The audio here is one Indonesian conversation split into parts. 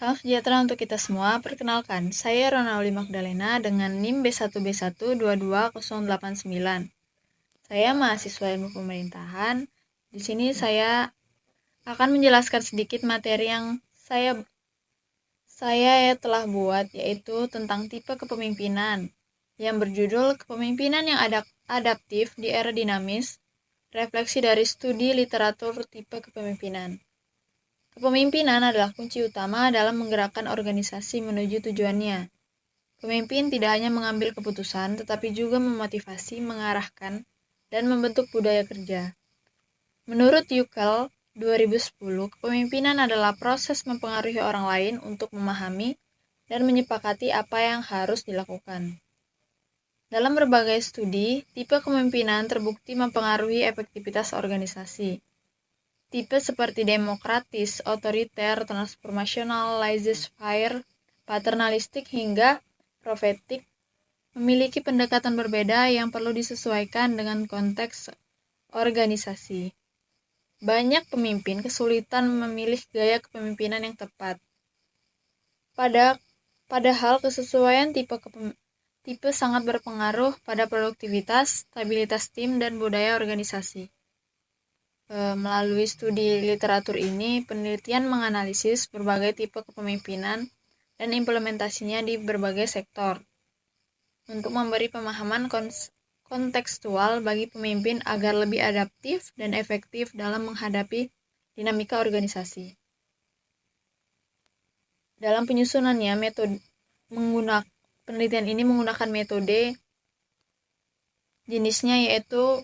Salam sejahtera untuk kita semua. Perkenalkan, saya Ronaldi Magdalena dengan NIM B1B1 22089. Saya mahasiswa Ilmu Pemerintahan. Di sini saya akan menjelaskan sedikit materi yang saya telah buat, yaitu tentang tipe kepemimpinan yang berjudul Kepemimpinan yang Adaptif di Era Dinamis, refleksi dari studi literatur tipe kepemimpinan. Kepemimpinan adalah kunci utama dalam menggerakkan organisasi menuju tujuannya. Pemimpin tidak hanya mengambil keputusan, tetapi juga memotivasi, mengarahkan, dan membentuk budaya kerja. Menurut Yukel 2010, kepemimpinan adalah proses mempengaruhi orang lain untuk memahami dan menyepakati apa yang harus dilakukan. Dalam berbagai studi, tipe kepemimpinan terbukti mempengaruhi efektivitas organisasi. Tipe seperti demokratis, otoriter, transformasional, laissez-faire, paternalistik, hingga profetik memiliki pendekatan berbeda yang perlu disesuaikan dengan konteks organisasi. Banyak pemimpin kesulitan memilih gaya kepemimpinan yang tepat. Padahal kesesuaian tipe sangat berpengaruh pada produktivitas, stabilitas tim, dan budaya organisasi. Melalui studi literatur ini, penelitian menganalisis berbagai tipe kepemimpinan dan implementasinya di berbagai sektor untuk memberi pemahaman kontekstual bagi pemimpin agar lebih adaptif dan efektif dalam menghadapi dinamika organisasi. Dalam penyusunannya, penelitian ini menggunakan metode jenisnya, yaitu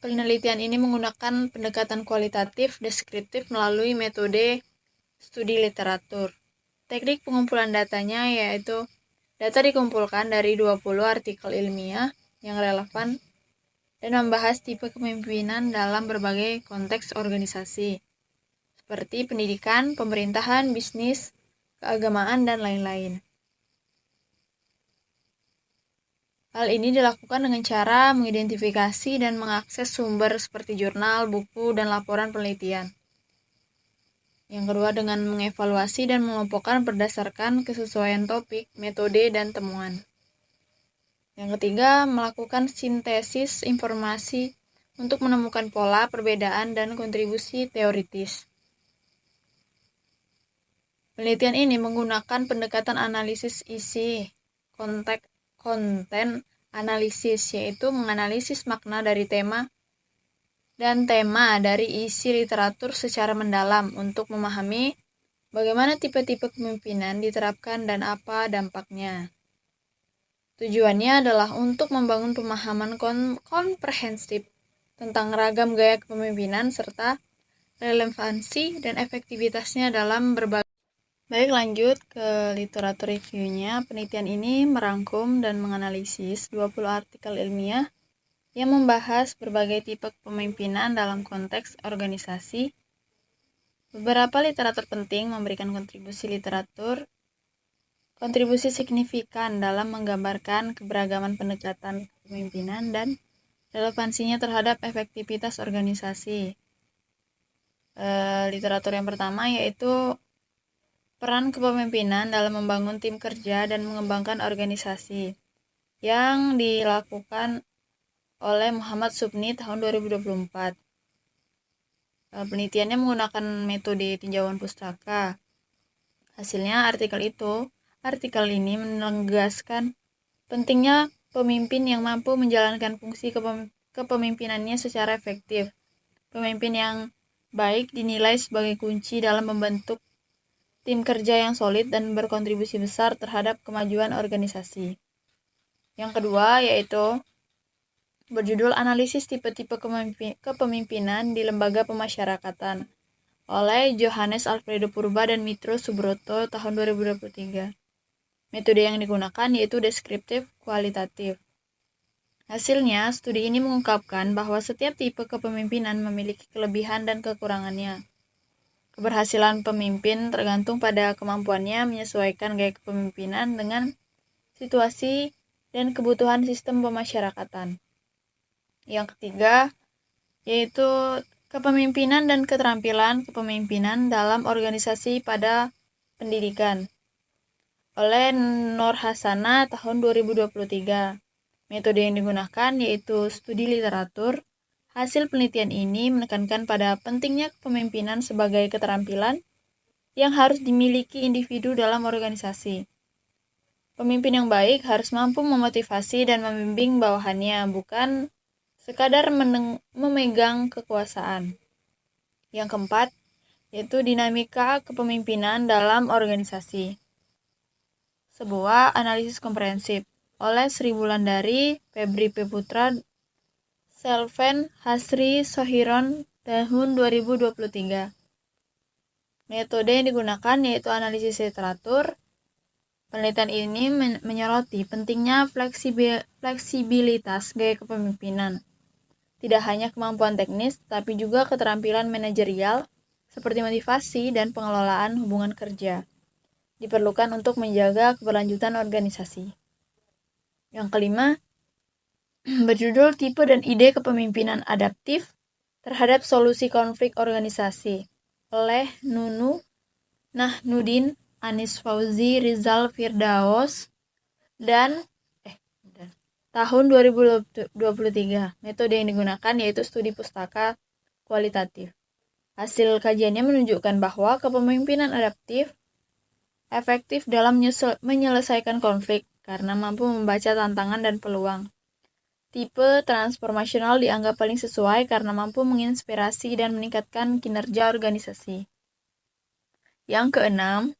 penelitian ini menggunakan pendekatan kualitatif deskriptif melalui metode studi literatur. Teknik pengumpulan datanya yaitu data dikumpulkan dari 20 artikel ilmiah yang relevan dan membahas tipe kepemimpinan dalam berbagai konteks organisasi, seperti pendidikan, pemerintahan, bisnis, keagamaan, dan lain-lain. Hal ini dilakukan dengan cara mengidentifikasi dan mengakses sumber seperti jurnal, buku, dan laporan penelitian. Yang kedua, dengan mengevaluasi dan mengelompokkan berdasarkan kesesuaian topik, metode, dan temuan. Yang ketiga, melakukan sintesis informasi untuk menemukan pola, perbedaan, dan kontribusi teoritis. Penelitian ini menggunakan pendekatan analisis isi, konten analisis, yaitu menganalisis makna dari tema dan tema dari isi literatur secara mendalam untuk memahami bagaimana tipe-tipe kepemimpinan diterapkan dan apa dampaknya. Tujuannya adalah untuk membangun pemahaman komprehensif tentang ragam gaya kepemimpinan serta relevansi dan efektivitasnya dalam berbagai. Baik, lanjut ke literatur reviewnya. Penelitian ini merangkum dan menganalisis 20 artikel ilmiah yang membahas berbagai tipe kepemimpinan dalam konteks organisasi. Beberapa literatur penting memberikan kontribusi signifikan dalam menggambarkan keberagaman pendekatan kepemimpinan dan relevansinya terhadap efektivitas organisasi. Literatur yang pertama yaitu peran kepemimpinan dalam membangun tim kerja dan mengembangkan organisasi, yang dilakukan oleh Muhammad Subni tahun 2024. Penelitiannya menggunakan metode tinjauan pustaka. Hasilnya artikel ini menegaskan pentingnya pemimpin yang mampu menjalankan fungsi kepemimpinannya secara efektif. Pemimpin yang baik dinilai sebagai kunci dalam membentuk tim kerja yang solid dan berkontribusi besar terhadap kemajuan organisasi. Yang kedua yaitu berjudul Analisis Tipe-Tipe Kepemimpinan di Lembaga Pemasyarakatan oleh Johannes Alfredo Purba dan Mitro Subroto tahun 2023. Metode yang digunakan yaitu deskriptif kualitatif. Hasilnya, studi ini mengungkapkan bahwa setiap tipe kepemimpinan memiliki kelebihan dan kekurangannya. Keberhasilan pemimpin tergantung pada kemampuannya menyesuaikan gaya kepemimpinan dengan situasi dan kebutuhan sistem pemasyarakatan. Yang ketiga, yaitu kepemimpinan dan keterampilan kepemimpinan dalam organisasi pada pendidikan oleh Nur Hasana tahun 2023. Metode yang digunakan yaitu studi literatur. Hasil penelitian ini menekankan pada pentingnya kepemimpinan sebagai keterampilan yang harus dimiliki individu dalam organisasi. Pemimpin yang baik harus mampu memotivasi dan membimbing bawahannya, bukan sekadar memegang kekuasaan. Yang keempat, yaitu dinamika kepemimpinan dalam organisasi. Sebuah analisis komprehensif oleh Sri Wulandari, Febri P. Putra, Selven Hasri Sohiron tahun 2023. Metode yang digunakan yaitu analisis literatur. Penelitian ini menyoroti pentingnya fleksibilitas gaya kepemimpinan. Tidak hanya kemampuan teknis, tapi juga keterampilan manajerial seperti motivasi dan pengelolaan hubungan kerja diperlukan untuk menjaga keberlanjutan organisasi. Yang kelima, berjudul Tipe dan Ide Kepemimpinan Adaptif terhadap Solusi Konflik Organisasi oleh Nunu Nahnudin, Anis Fauzi, Rizal Firdaus, dan tahun 2023. Metode yang digunakan yaitu studi pustaka kualitatif. Hasil kajiannya menunjukkan bahwa kepemimpinan adaptif efektif dalam menyelesaikan konflik karena mampu membaca tantangan dan peluang. Tipe transformasional dianggap paling sesuai karena mampu menginspirasi dan meningkatkan kinerja organisasi. Yang keenam,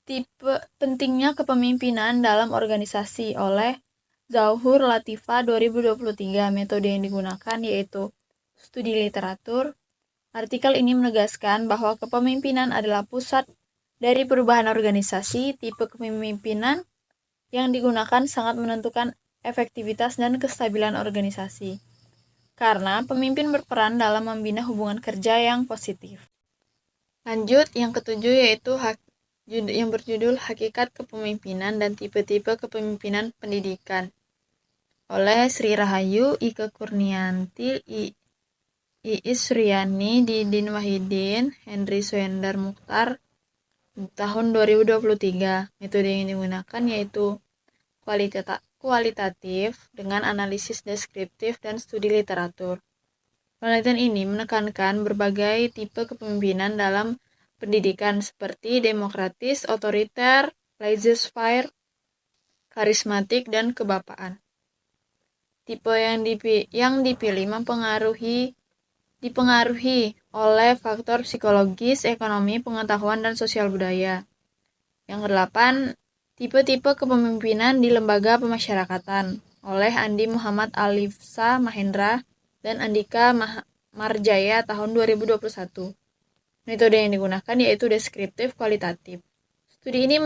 tipe pentingnya kepemimpinan dalam organisasi oleh Zauhur Latifa 2023. Metode yang digunakan yaitu studi literatur. Artikel ini menegaskan bahwa kepemimpinan adalah pusat dari perubahan organisasi. Tipe kepemimpinan yang digunakan sangat menentukan efektivitas dan kestabilan organisasi, karena pemimpin berperan dalam membina hubungan kerja yang positif. Lanjut, yang ketujuh yaitu yang berjudul Hakikat Kepemimpinan dan Tipe-tipe Kepemimpinan Pendidikan oleh Sri Rahayu, Ike Kurnianti, Iis Suryani, Didin Wahidin, Henry Soendar Mukhtar tahun 2023. Metode yang digunakan yaitu kualitatif dengan analisis deskriptif dan studi literatur. Penelitian ini menekankan berbagai tipe kepemimpinan dalam pendidikan seperti demokratis, otoriter, laissez-faire, karismatik, dan kebapaan. Tipe yang dipilih dipengaruhi oleh faktor psikologis, ekonomi, pengetahuan, dan sosial budaya. Yang kedelapan, tipe-tipe kepemimpinan di lembaga pemasyarakatan oleh Andi Muhammad Alifsa Mahendra dan Andika Marjaya tahun 2021. Metode yang digunakan yaitu deskriptif kualitatif. Studi ini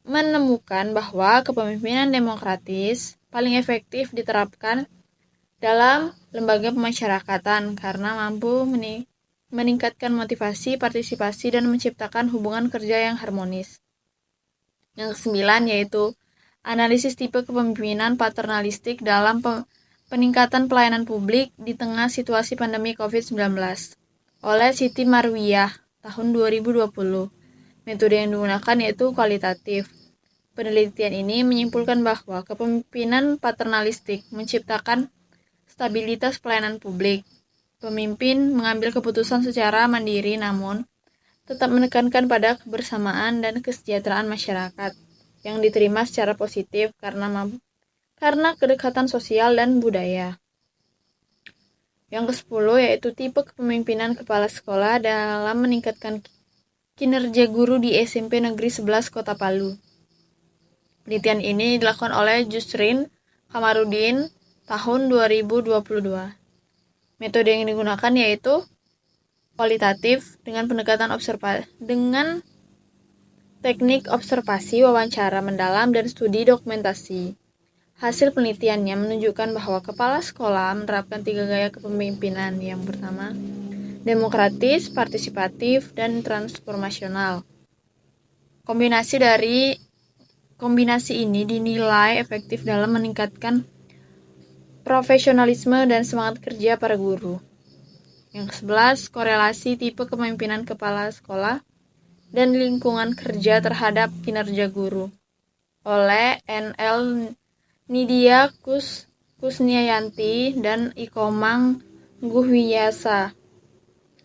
menemukan bahwa kepemimpinan demokratis paling efektif diterapkan dalam lembaga pemasyarakatan karena mampu meningkatkan motivasi, partisipasi, dan menciptakan hubungan kerja yang harmonis. Yang kesembilan yaitu analisis tipe kepemimpinan paternalistik dalam peningkatan pelayanan publik di tengah situasi pandemi COVID-19 oleh Siti Marwiyah tahun 2020. Metode yang digunakan yaitu kualitatif. Penelitian ini menyimpulkan bahwa kepemimpinan paternalistik menciptakan stabilitas pelayanan publik. Pemimpin mengambil keputusan secara mandiri namun tetap menekankan pada kebersamaan dan kesejahteraan masyarakat yang diterima secara positif karena kedekatan sosial dan budaya. Yang ke-10 yaitu tipe kepemimpinan kepala sekolah dalam meningkatkan kinerja guru di SMP Negeri 11 Kota Palu. Penelitian ini dilakukan oleh Jusrin Kamarudin tahun 2022. Metode yang digunakan yaitu kualitatif dengan dengan teknik observasi, wawancara mendalam, dan studi dokumentasi. Hasil penelitiannya menunjukkan bahwa kepala sekolah menerapkan 3 gaya kepemimpinan. Yang pertama, demokratis, partisipatif, dan transformasional. Kombinasi ini dinilai efektif dalam meningkatkan profesionalisme dan semangat kerja para guru. Yang ke-11, korelasi tipe kepemimpinan kepala sekolah dan lingkungan kerja terhadap kinerja guru oleh N.L. Nidia Kusniayanti dan Ikomang Guhwiyasa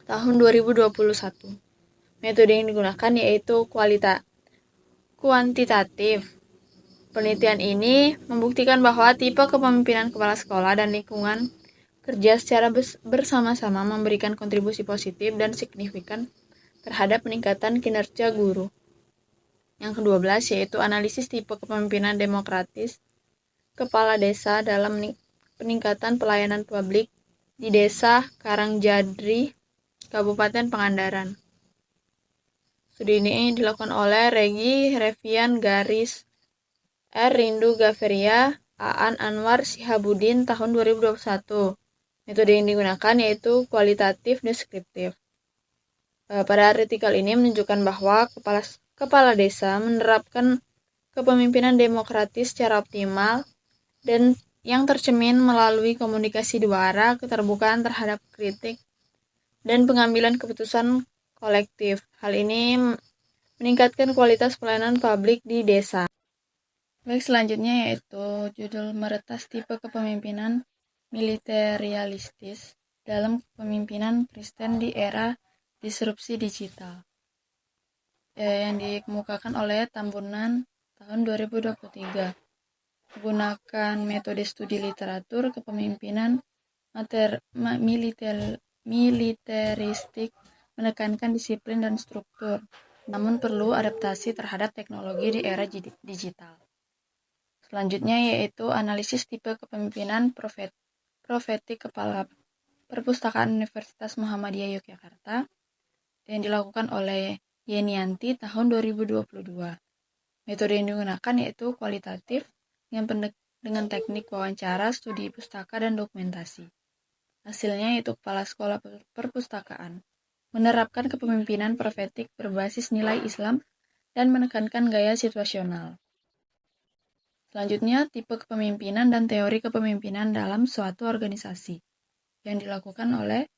tahun 2021. Metode yang digunakan yaitu kuantitatif. Penelitian ini membuktikan bahwa tipe kepemimpinan kepala sekolah dan lingkungan kerja secara bersama-sama memberikan kontribusi positif dan signifikan terhadap peningkatan kinerja guru. Yang ke-12 yaitu analisis tipe kepemimpinan demokratis kepala desa dalam peningkatan pelayanan publik di Desa Karangjadri, Kabupaten Pangandaran. Studi ini dilakukan oleh Regi Revian Garis, R. Rindu Gaviria, Aan Anwar Sihabudin tahun 2021. Metode yang digunakan yaitu kualitatif deskriptif. Pada artikel ini menunjukkan bahwa kepala desa menerapkan kepemimpinan demokratis secara optimal dan yang tercermin melalui komunikasi dua arah, keterbukaan terhadap kritik, dan pengambilan keputusan kolektif. Hal ini meningkatkan kualitas pelayanan publik di desa. Baik, selanjutnya yaitu judul meretas tipe kepemimpinan militeristis dalam kepemimpinan Kristen di era disrupsi digital. Yang dikemukakan oleh Tambunan tahun 2023. Menggunakan metode studi literatur kepemimpinan militeristik menekankan disiplin dan struktur, namun perlu adaptasi terhadap teknologi di era digital. Selanjutnya yaitu analisis tipe kepemimpinan profetik kepala Perpustakaan Universitas Muhammadiyah Yogyakarta yang dilakukan oleh Yenianti tahun 2022. Metode yang digunakan yaitu kualitatif dengan teknik wawancara, studi pustaka, dan dokumentasi. Hasilnya yaitu kepala sekolah perpustakaan menerapkan kepemimpinan profetik berbasis nilai Islam dan menekankan gaya situasional. Selanjutnya, tipe kepemimpinan dan teori kepemimpinan dalam suatu organisasi yang dilakukan oleh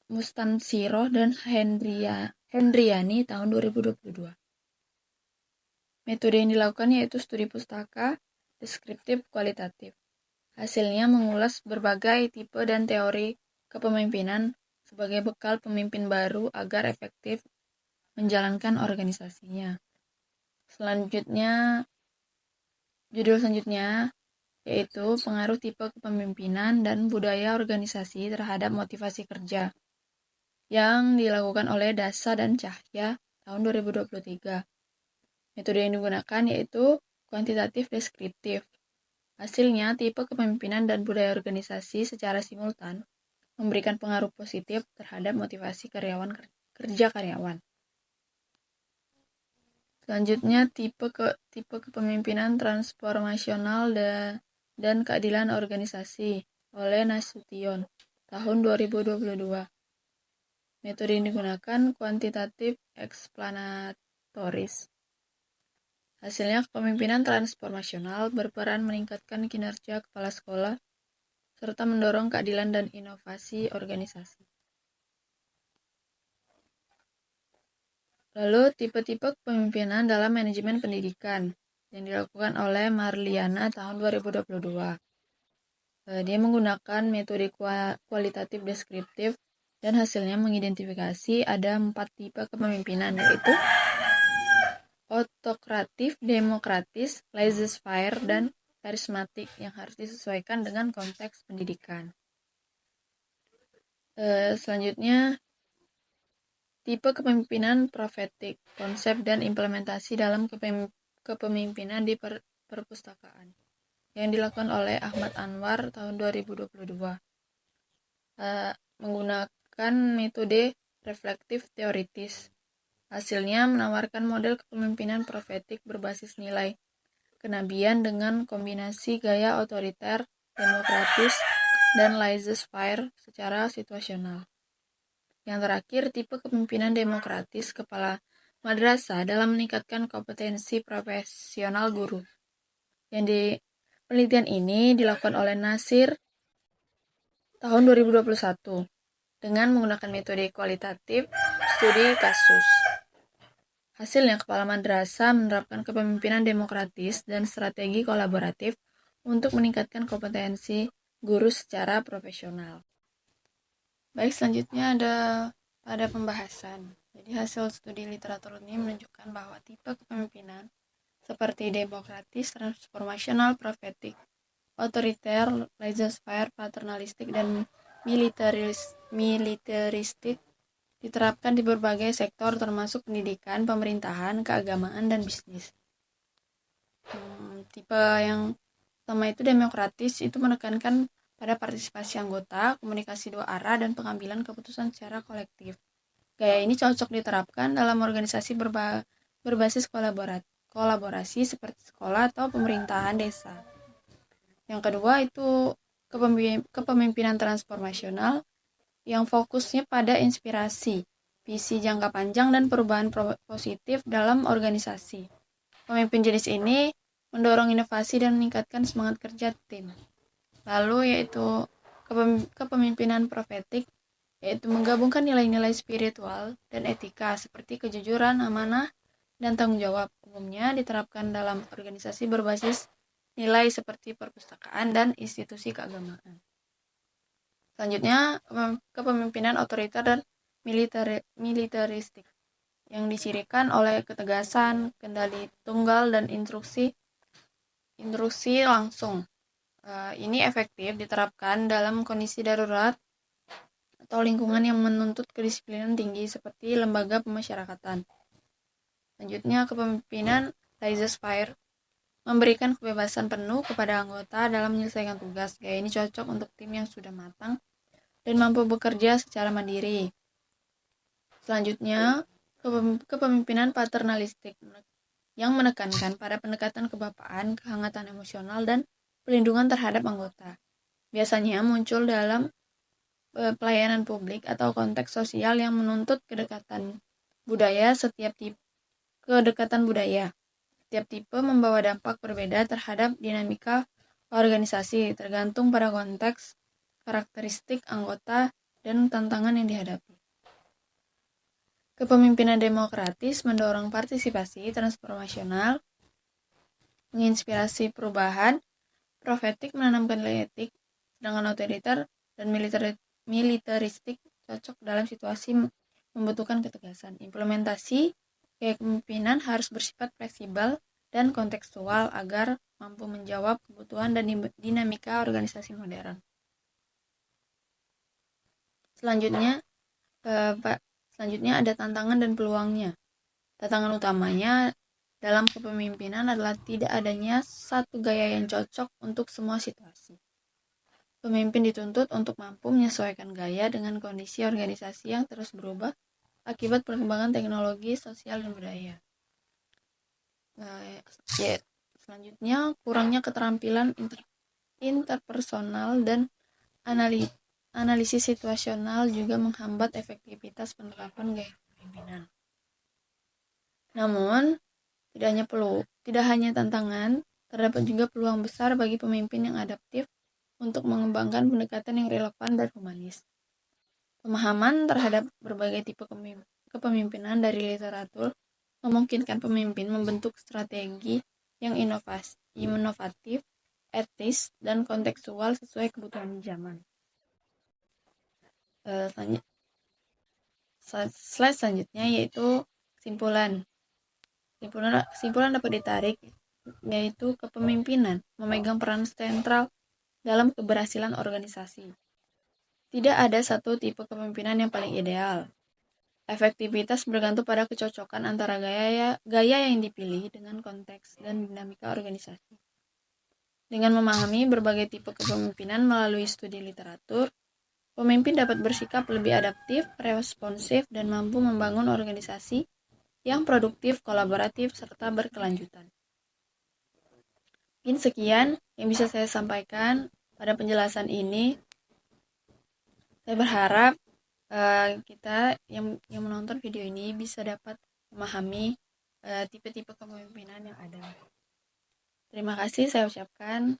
Mustansiroh dan Hendriani tahun 2022. Metode yang dilakukan yaitu studi pustaka, deskriptif, kualitatif. Hasilnya mengulas berbagai tipe dan teori kepemimpinan sebagai bekal pemimpin baru agar efektif menjalankan organisasinya. Judul selanjutnya yaitu pengaruh tipe kepemimpinan dan budaya organisasi terhadap motivasi kerja yang dilakukan oleh Dasa dan Cahya tahun 2023. Metode yang digunakan yaitu kuantitatif deskriptif. Hasilnya, tipe kepemimpinan dan budaya organisasi secara simultan memberikan pengaruh positif terhadap motivasi kerja karyawan. Selanjutnya, tipe kepemimpinan transformasional dan keadilan organisasi oleh Nasution tahun 2022. Metode yang digunakan kuantitatif eksplanatoris. Hasilnya, kepemimpinan transformasional berperan meningkatkan kinerja kepala sekolah serta mendorong keadilan dan inovasi organisasi. Lalu, tipe-tipe kepemimpinan dalam manajemen pendidikan yang dilakukan oleh Marliana tahun 2022. Dia menggunakan metode kualitatif deskriptif dan hasilnya mengidentifikasi ada 4 tipe kepemimpinan, yaitu autokratif, demokratis, laissez-faire, dan karismatik yang harus disesuaikan dengan konteks pendidikan. Selanjutnya, tipe kepemimpinan profetik, konsep dan implementasi dalam kepemimpinan di perpustakaan yang dilakukan oleh Ahmad Anwar tahun 2022. Menggunakan metode reflektif teoritis. Hasilnya menawarkan model kepemimpinan profetik berbasis nilai kenabian dengan kombinasi gaya otoriter, demokratis, dan laissez-faire secara situasional. Yang terakhir, tipe kepemimpinan demokratis kepala madrasah dalam meningkatkan kompetensi profesional guru. Penelitian ini dilakukan oleh Nasir tahun 2021. dengan menggunakan metode kualitatif studi kasus. Hasilnya, Kepala Madrasah menerapkan kepemimpinan demokratis dan strategi kolaboratif untuk meningkatkan kompetensi guru secara profesional. Baik, selanjutnya ada pada pembahasan. Jadi hasil studi literatur ini menunjukkan bahwa tipe kepemimpinan seperti demokratis, transformasional, profetik, otoriter, laissez-faire, paternalistik, dan militeristik diterapkan di berbagai sektor termasuk pendidikan, pemerintahan, keagamaan, dan bisnis. Tipe yang pertama itu demokratis, itu menekankan pada partisipasi anggota, komunikasi dua arah, dan pengambilan keputusan secara kolektif. Gaya ini cocok diterapkan dalam organisasi berbasis kolaborasi seperti sekolah atau pemerintahan desa. Yang kedua itu kepemimpinan transformasional yang fokusnya pada inspirasi, visi jangka panjang, dan perubahan positif dalam organisasi. Pemimpin jenis ini mendorong inovasi dan meningkatkan semangat kerja tim. Lalu yaitu kepemimpinan profetik, yaitu menggabungkan nilai-nilai spiritual dan etika seperti kejujuran, amanah, dan tanggung jawab. Umumnya diterapkan dalam organisasi berbasis nilai seperti perpustakaan dan institusi keagamaan. Selanjutnya, kepemimpinan otoriter dan militeristik yang dicirikan oleh ketegasan, kendali tunggal, dan instruksi langsung. Ini efektif diterapkan dalam kondisi darurat atau lingkungan yang menuntut kedisiplinan tinggi seperti lembaga pemasyarakatan. Selanjutnya, kepemimpinan laissez-faire memberikan kebebasan penuh kepada anggota dalam menyelesaikan tugas. Gaya ini cocok untuk tim yang sudah matang dan mampu bekerja secara mandiri. Selanjutnya, kepemimpinan paternalistik yang menekankan pada pendekatan kebapaan, kehangatan emosional, dan pelindungan terhadap anggota. Biasanya muncul dalam pelayanan publik atau konteks sosial yang menuntut kedekatan budaya. Setiap tipe membawa dampak berbeda terhadap dinamika organisasi, tergantung pada konteks, karakteristik anggota, dan tantangan yang dihadapi. Kepemimpinan demokratis mendorong partisipasi transformasional, menginspirasi perubahan, profetik menanamkan nilai etik, sedangkan otoriter dan militeristik cocok dalam situasi membutuhkan ketegasan. Implementasi gaya kepemimpinan harus bersifat fleksibel dan kontekstual agar mampu menjawab kebutuhan dan dinamika organisasi modern. Selanjutnya ada tantangan dan peluangnya. Tantangan utamanya dalam kepemimpinan adalah tidak adanya satu gaya yang cocok untuk semua situasi. Pemimpin dituntut untuk mampu menyesuaikan gaya dengan kondisi organisasi yang terus berubah akibat perkembangan teknologi, sosial, dan budaya. Selanjutnya, kurangnya keterampilan interpersonal dan analisis situasional juga menghambat efektivitas penerapan gaya kepemimpinan. Namun, tidak hanya tantangan, terdapat juga peluang besar bagi pemimpin yang adaptif untuk mengembangkan pendekatan yang relevan dan humanis. Pemahaman terhadap berbagai tipe kepemimpinan dari literatur memungkinkan pemimpin membentuk strategi yang inovatif, etis, dan kontekstual sesuai kebutuhan zaman. Slide selanjutnya yaitu kesimpulan. Kesimpulan dapat ditarik yaitu kepemimpinan memegang peran sentral dalam keberhasilan organisasi. Tidak ada satu tipe kepemimpinan yang paling ideal. Efektivitas bergantung pada kecocokan antara gaya yang dipilih dengan konteks dan dinamika organisasi. Dengan memahami berbagai tipe kepemimpinan melalui studi literatur, pemimpin dapat bersikap lebih adaptif, responsif, dan mampu membangun organisasi yang produktif, kolaboratif, serta berkelanjutan. Mungkin sekian yang bisa saya sampaikan pada penjelasan ini. Saya berharap kita yang menonton video ini bisa dapat memahami tipe-tipe kepemimpinan yang ada. Terima kasih saya ucapkan.